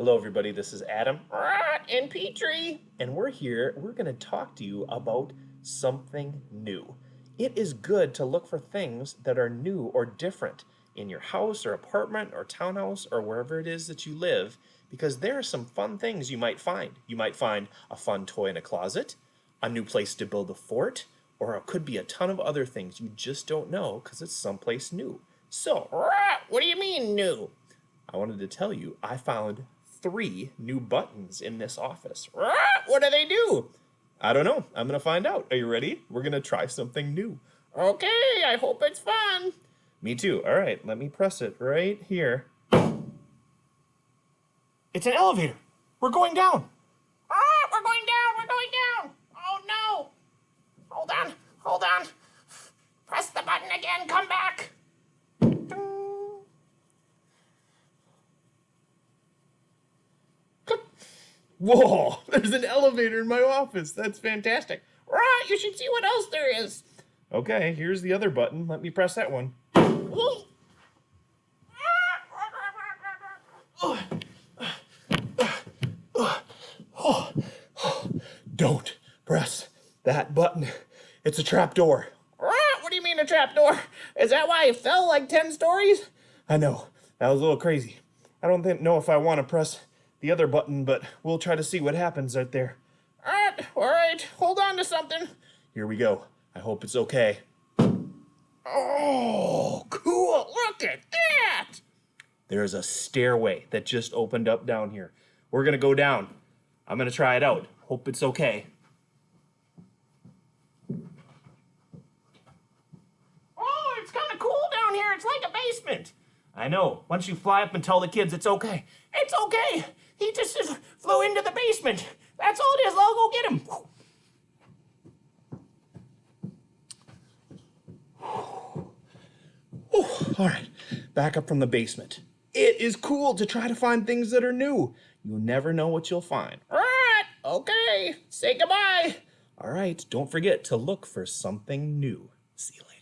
Hello, everybody. This is Adam and Petri, and we're here. We're going to talk to you about something new. It is good to look for things that are new or different in your house or apartment or townhouse or wherever it is that you live, because there are some fun things you might find. You might find a fun toy in a closet, a new place to build a fort, or it could be a ton of other things you just don't know because it's someplace new. So, what do you mean new? I wanted to tell you I found 3 new buttons in this office. What do they do? I don't know. I'm going to find out. Are you ready? We're going to try something new. Okay, I hope it's fun. Me too. All right, let me press it right here. It's an elevator. We're going down. We're going down. We're going down. Oh, no. Hold on. Hold on. Press the button again. Come back. Whoa, there's an elevator in my office. That's fantastic. Right, you should see what else there is. Okay, here's the other button. Let me press that one. Don't press that button. It's a trapdoor. What do you mean a trapdoor? Is that why it fell like 10 stories? I know, that was a little crazy. I don't know if I want to press the other button, but we'll try to see what happens out there. All right, hold on to something. Here we go. I hope it's okay. Oh, cool, look at that. There's a stairway that just opened up down here. We're gonna go down. I'm gonna try it out. Hope it's okay. Oh, it's kind of cool down here. It's like a basement. I know. Once you fly up and tell the kids it's okay. It's okay. He just flew into the basement. That's all it is. I'll go get him. All right. Back up from the basement. It is cool to try to find things that are new. You'll never know what you'll find. All right. Okay. Say goodbye. All right. Don't forget to look for something new. See you later.